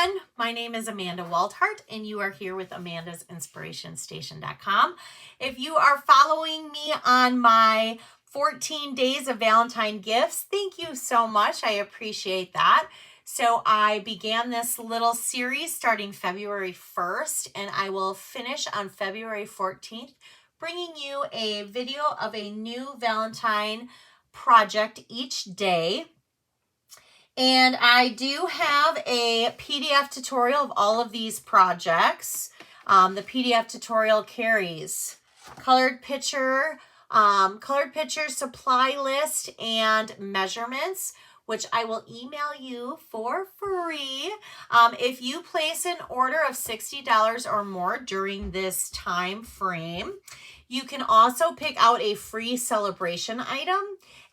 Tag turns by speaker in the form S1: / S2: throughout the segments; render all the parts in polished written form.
S1: everyone. My name is Amanda Waldhart, and you are here with Amanda'sInspirationStation.com. If you are following me on my 14 days of Valentine gifts, thank you so much. I appreciate that. So I began this little series starting February 1st, and I will finish on February 14th, bringing you a video of a new Valentine project each day. And I do have a PDF tutorial of all of these projects. The PDF tutorial carries colored picture, supply list, and measurements, which I will email you for free. If you place an order of $60 or more during this time frame, you can also pick out a free celebration item.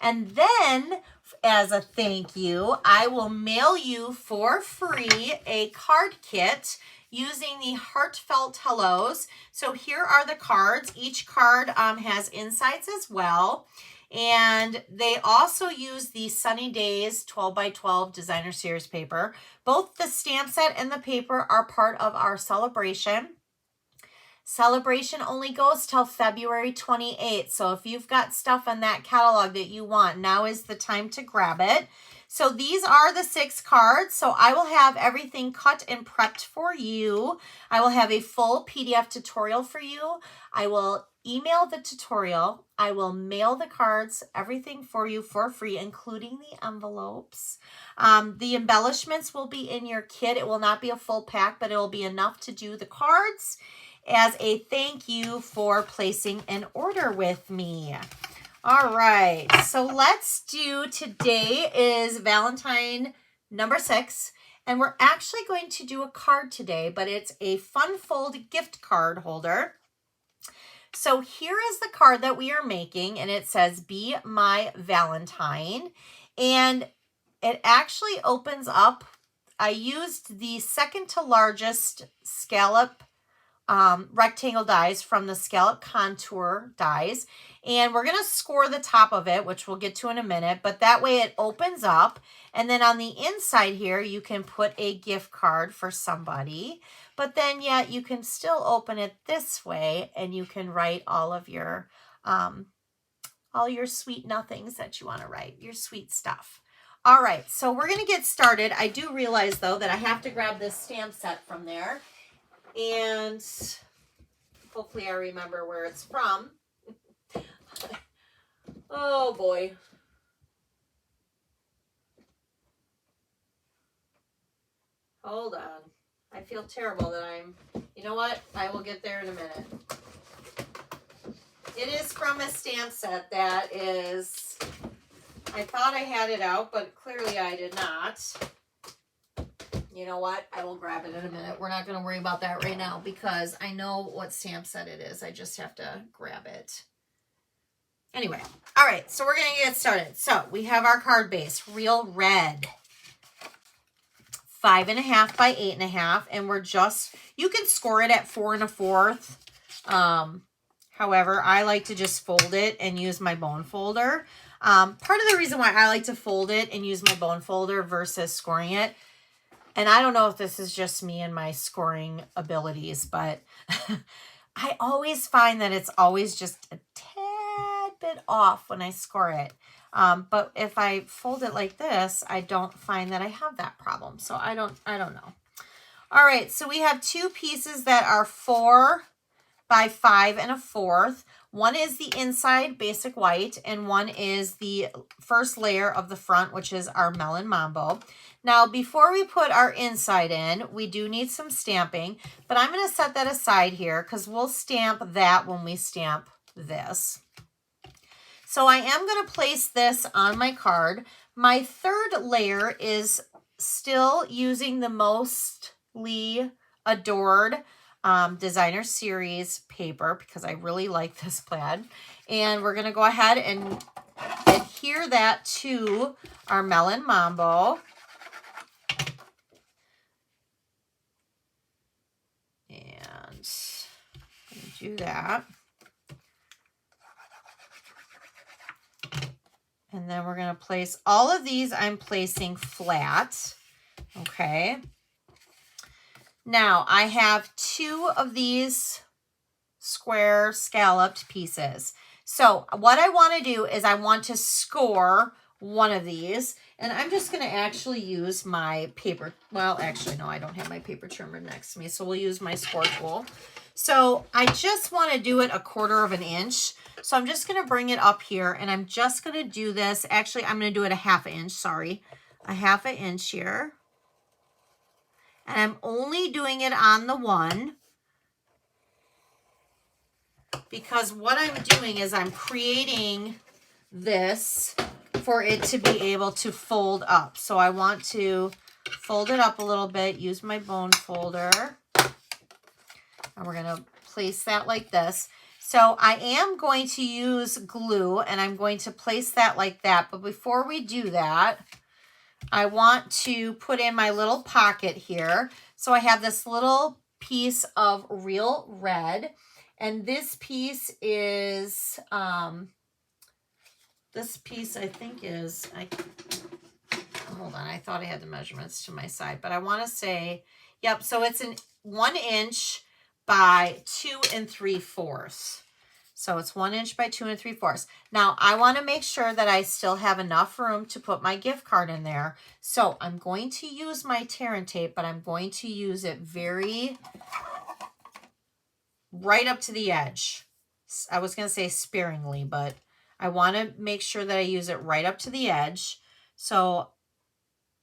S1: And then, as a thank you, I will mail you for free a card kit using the heartfelt hellos. So here are the cards. Each card has insides as well. And they also use the Sunny Days 12 by 12 designer series paper. Both the stamp set and the paper are part of our celebration. Celebration only goes till February 28th. So if you've got stuff in that catalog that you want, now is the time to grab it. So these are the 6 cards. So I will have everything cut and prepped for you. I will have a full PDF tutorial for you. I will email the tutorial. I will mail the cards, everything for you for free, including the envelopes. The embellishments will be in your kit. It will not be a full pack, but it will be enough to do the cards as a thank you for placing an order with me. All right, so let's do, today is Valentine number 6, and we're actually going to do a card today, but it's a fun fold gift card holder. So here is the card that we are making, and it says, "Be My Valentine," and it actually opens up. I used the second to largest scallop rectangle dies from the scallop contour dies, and we're going to score the top of it, which we'll get to in a minute, but that way it opens up, and then on the inside here you can put a gift card for somebody, but then yet you can still open it this way and you can write all your sweet nothings that you want to write, your sweet stuff. All right, so we're going to get started. I do realize though that I have to grab this stamp set from there, and hopefully I remember where it's from. Oh boy. Hold on. I feel terrible that you know what? I will get there in a minute. It is from a stamp set that is, I thought I had it out, but clearly I did not. You know what? I will grab it in a minute. We're not going to worry about that right now because I know what stamp set it is. I just have to grab it. Anyway, all right, so we're going to get started. So we have our card base, real red, 5.5 by 8.5, and we're just, you can score it at 4 1/4. However, I like to just fold it and use my bone folder. Part of the reason why I like to fold it and use my bone folder versus scoring it, and I don't know if this is just me and my scoring abilities, but I always find that it's always just a tad bit off when I score it. But if I fold it like this, I don't find that I have that problem. So I don't know. All right, so we have 2 pieces that are 4 by 5 1/4. One is the inside basic white, and one is the first layer of the front, which is our melon mambo. Now, before we put our inside in, we do need some stamping, but I'm going to set that aside here because we'll stamp that when we stamp this. So I am going to place this on my card. My third layer is still using the mostly adored designer series paper because I really like this plaid. And we're going to go ahead and adhere that to our melon mambo. And do that. And then we're going to place all of these, I'm placing flat. Okay. Now I have 2 of these square scalloped pieces. So what I want to do is I want to score one of these, and I'm just going to actually use my paper. Well, actually, no, I don't have my paper trimmer next to me, so we'll use my score tool. So I just want to do it 1/4 of an inch. So I'm just going to bring it up here, and I'm just going to do this. Actually, I'm going to do it 1/2 inch, sorry. 1/2 inch here. And I'm only doing it on the one, because what I'm doing is I'm creating this for it to be able to fold up. So I want to fold it up a little bit, use my bone folder, and we're going to place that like this. So I am going to use glue, and I'm going to place that like that. But before we do that, I want to put in my little pocket here. So I have this little piece of real red, and this piece is, this piece I think is, hold on, I thought I had the measurements to my side, but I want to say, yep, so it's 1 inch by 2 3/4. So it's 1 inch by 2 3/4. Now I want to make sure that I still have enough room to put my gift card in there. So I'm going to use my tear and tape, but I'm going to use it very right up to the edge. I was going to say sparingly, but I want to make sure that I use it right up to the edge. So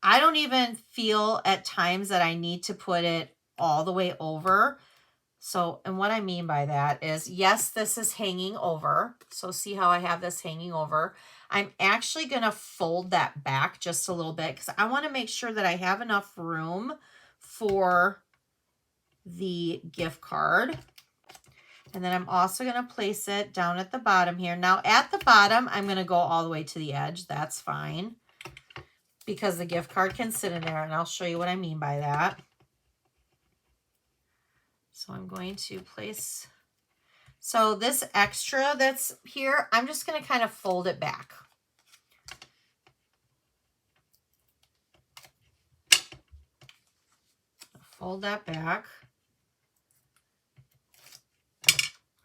S1: I don't even feel at times that I need to put it all the way over. So, and what I mean by that is, yes, this is hanging over. So see how I have this hanging over? I'm actually going to fold that back just a little bit because I want to make sure that I have enough room for the gift card. And then I'm also going to place it down at the bottom here. Now at the bottom, I'm going to go all the way to the edge. That's fine, because the gift card can sit in there, and I'll show you what I mean by that. So I'm going to place, so this extra that's here, I'm just going to kind of fold it back. Fold that back.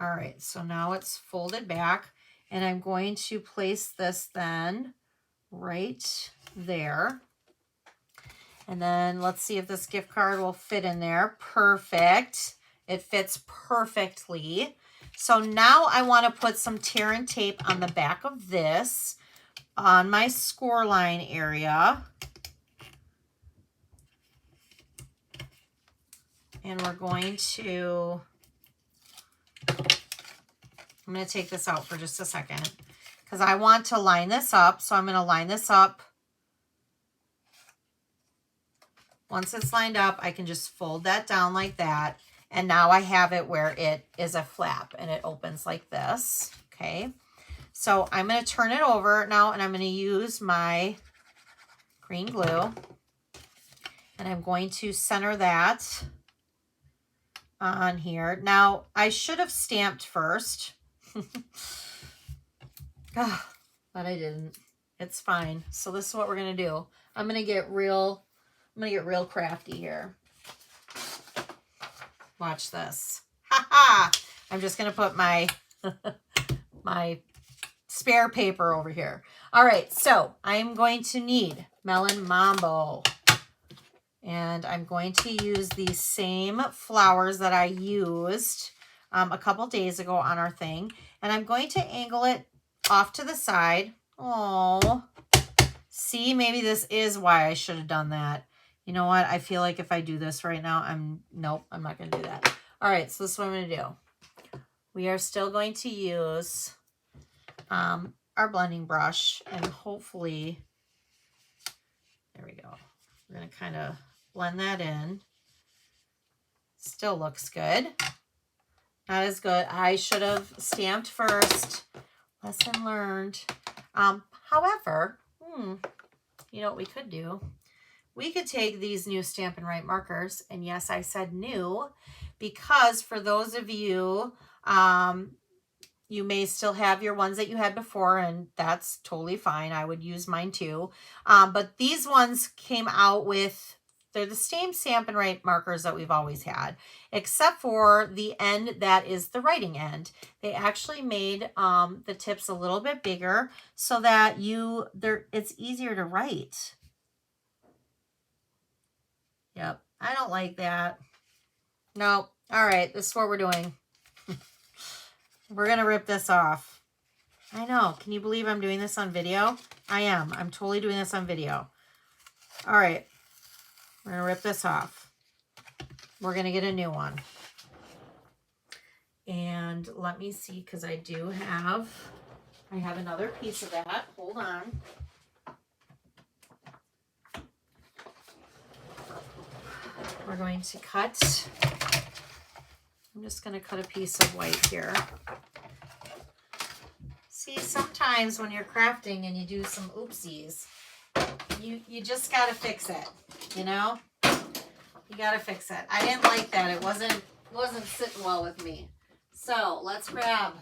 S1: All right, so now it's folded back, and I'm going to place this then right there. And then let's see if this gift card will fit in there. Perfect. It fits perfectly. So now I want to put some tear and tape on the back of this on my score line area. And we're going to, I'm going to take this out for just a second because I want to line this up. So I'm going to line this up. Once it's lined up, I can just fold that down like that. And now I have it where it is a flap and it opens like this. Okay. So I'm going to turn it over now, and I'm going to use my green glue, and I'm going to center that on here. Now I should have stamped first, but I didn't. It's fine. So this is what we're going to do. I'm going to get real crafty here. Watch this. Ha ha! I'm just going to put my my spare paper over here. All right, so I'm going to need Melon Mambo. And I'm going to use these same flowers that I used a couple days ago on our thing. And I'm going to angle it off to the side. Oh, see, maybe this is why I should have done that. You know what? I feel like if I do this right now, nope, I'm not going to do that. All right, so this is what I'm going to do. We are still going to use our blending brush, and hopefully, there we go. We're going to kind of blend that in. Still looks good. Not as good. I should have stamped first. Lesson learned. However, you know what we could do? We could take these new Stampin' Write markers, and yes, I said new, because for those of you, you may still have your ones that you had before, and that's totally fine. I would use mine too. But these ones came out with they're the same Stampin' Write markers that we've always had, except for the end that is the writing end. They actually made the tips a little bit bigger so that it's easier to write. Yep, I don't like that. No, all right, this is what we're doing. We're gonna rip this off. I know, can you believe I'm doing this on video? I am, I'm totally doing this on video. All right, we're gonna rip this off. We're gonna get a new one. And let me see, because I have another piece of that. Hold on. We're going to cut. I'm just going to cut a piece of white here. See, sometimes when you're crafting and you do some oopsies, you just got to fix it, you know? You got to fix it. I didn't like that. It wasn't sitting well with me. So let's grab,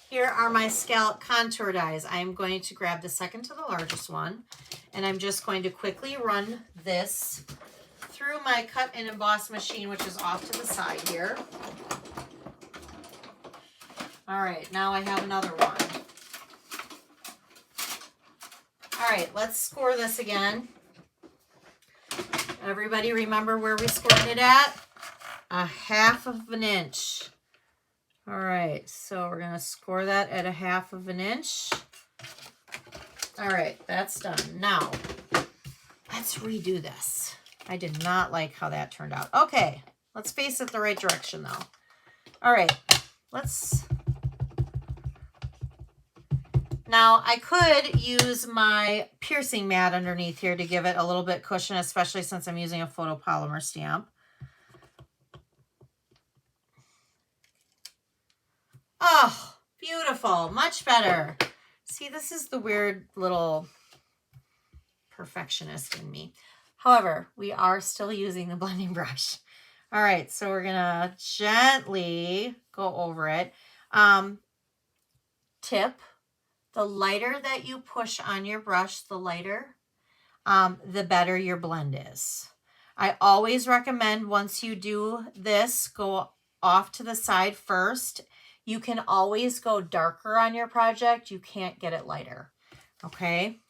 S1: here are my scallop contour dies. I am going to grab the second to the largest one, and I'm just going to quickly run this through my cut and emboss machine, which is off to the side here. All right, now I have another one. All right, let's score this again. Everybody remember where we scored it at? 1/2 inch. All right, so we're gonna score that at 1/2 inch. All right, that's done. Now, let's redo this. I did not like how that turned out. Okay, let's face it the right direction though. All right, now I could use my piercing mat underneath here to give it a little bit cushion, especially since I'm using a photopolymer stamp. Oh, beautiful, much better. See, this is the weird little perfectionist in me. However, we are still using the blending brush. All right, so we're gonna gently go over it. Tip, the lighter that you push on your brush, the better your blend is. I always recommend once you do this, go off to the side first. You can always go darker on your project. You can't get it lighter, okay?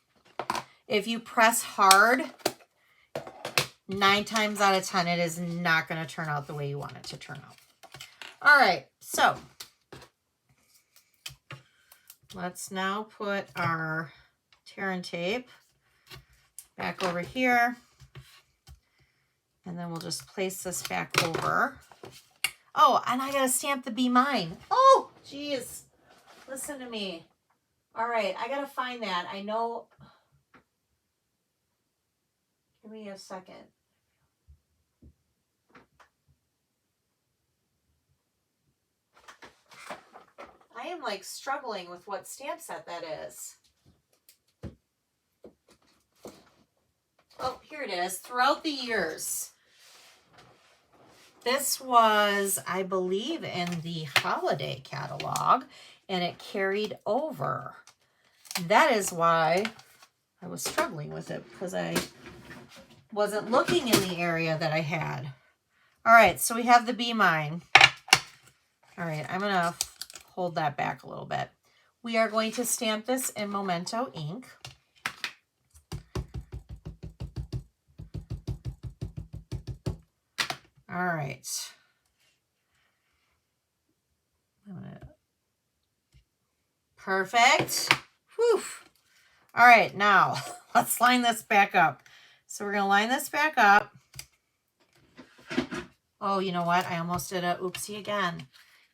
S1: If you press hard, 9 times out of 10, it is not going to turn out the way you want it to turn out. All right, so let's now put our tear and tape back over here. And then we'll just place this back over. Oh, and I got to stamp the Be Mine. Oh, geez. Listen to me. All right, I got to find that. I know. Give me a second. I am like struggling with what stamp set that is. Oh, here it is. Throughout the years. This was, I believe, in the holiday catalog, and it carried over. That is why I was struggling with it, because I wasn't looking in the area that I had. All right, so we have the Be Mine. All right, I'm going to hold that back a little bit. We are going to stamp this in Memento ink. All right. Perfect. Whew. All right, now let's line this back up. So we're going to line this back up. Oh, you know what? I almost did a oopsie again.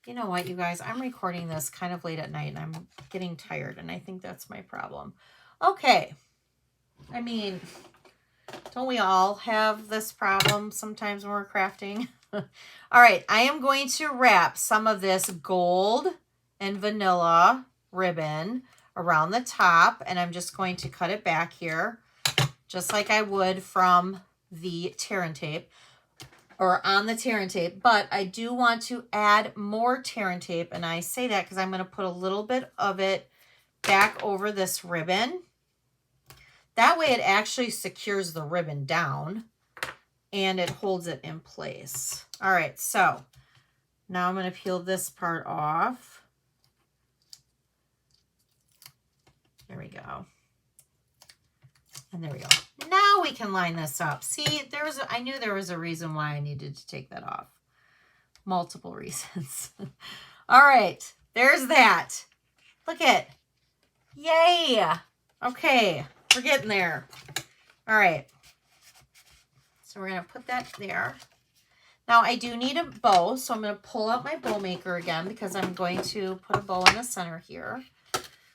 S1: You know what, you guys? I'm recording this kind of late at night, and I'm getting tired, and I think that's my problem. Okay. I mean, don't we all have this problem sometimes when we're crafting? All right, I am going to wrap some of this gold and vanilla ribbon around the top, and I'm just going to cut it back here, just like I would from the tear and tape, or on the tear and tape. But I do want to add more tear and tape, and I say that because I'm going to put a little bit of it back over this ribbon. That way it actually secures the ribbon down. and it holds it in place. All right, so now I'm going to peel this part off. There we go. And there we go. Now we can line this up. See, I knew there was a reason why I needed to take that off. Multiple reasons. All right, there's that. Look at, yay. Okay, we're getting there. All right. So we're going to put that there. Now I do need a bow, so I'm going to pull out my bow maker again because I'm going to put a bow in the center here.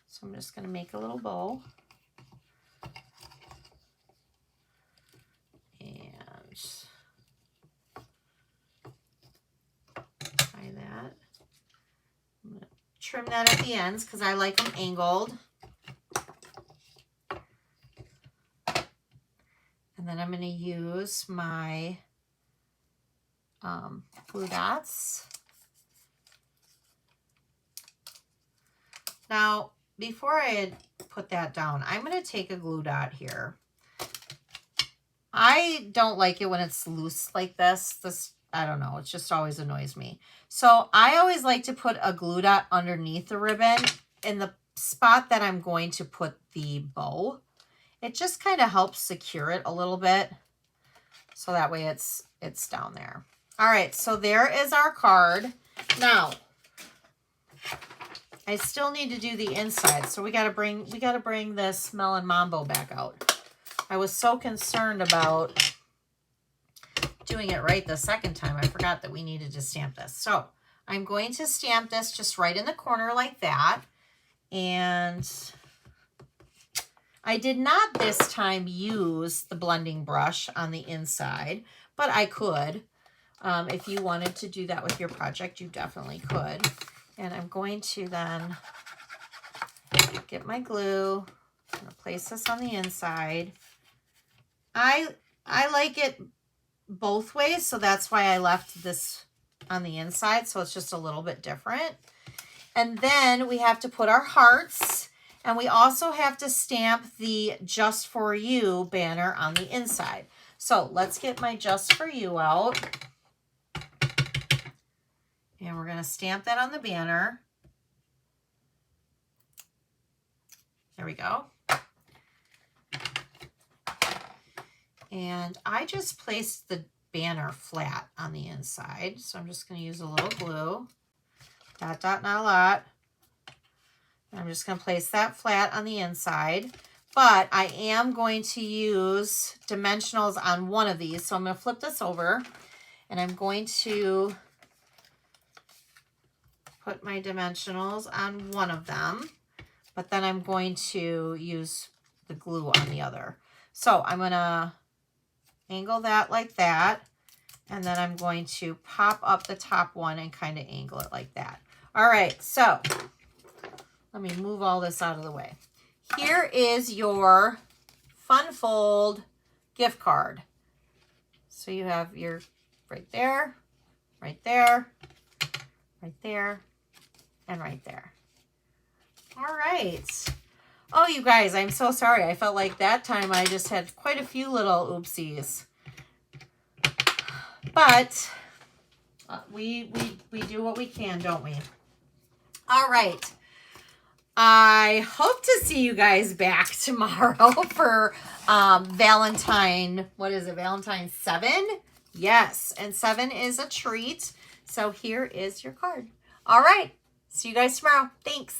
S1: So I'm just going to make a little bow. And tie that. I'm going to trim that at the ends because I like them angled. And then I'm going to use my glue dots. Now, before I put that down, I'm going to take a glue dot here. I don't like it when it's loose like this. I don't know, it just always annoys me. So I always like to put a glue dot underneath the ribbon in the spot that I'm going to put the bow. It just kind of helps secure it a little bit. So that way it's down there. All right, so there is our card. Now, I still need to do the inside. So we gotta bring this Melon Mambo back out. I was so concerned about doing it right the second time. I forgot that we needed to stamp this. So I'm going to stamp this just right in the corner like that. And I did not this time use the blending brush on the inside, but I could. If you wanted to do that with your project, you definitely could. And I'm going to then get my glue. I'm going to place this on the inside. I like it both ways, so that's why I left this on the inside, so it's just a little bit different. And then we have to put our hearts, and we also have to stamp the Just For You banner on the inside. So let's get my Just For You out. And we're going to stamp that on the banner. There we go. And I just placed the banner flat on the inside. So I'm just going to use a little glue. Dot, dot, not a lot. I'm just going to place that flat on the inside. But I am going to use dimensionals on one of these. So I'm going to flip this over. And I'm going to put my dimensionals on one of them. But then I'm going to use the glue on the other. So I'm going to angle that like that. And then I'm going to pop up the top one and kind of angle it like that. All right, so let me move all this out of the way. Here is your Fun Fold gift card. So you have your right there, right there, right there, and right there. All right. Oh, you guys, I'm so sorry. I felt like that time I just had quite a few little oopsies. But we do what we can, don't we? All right. I hope to see you guys back tomorrow for Valentine, what is it, Valentine 7? Yes, and 7 is a treat. So here is your card. All right. See you guys tomorrow. Thanks.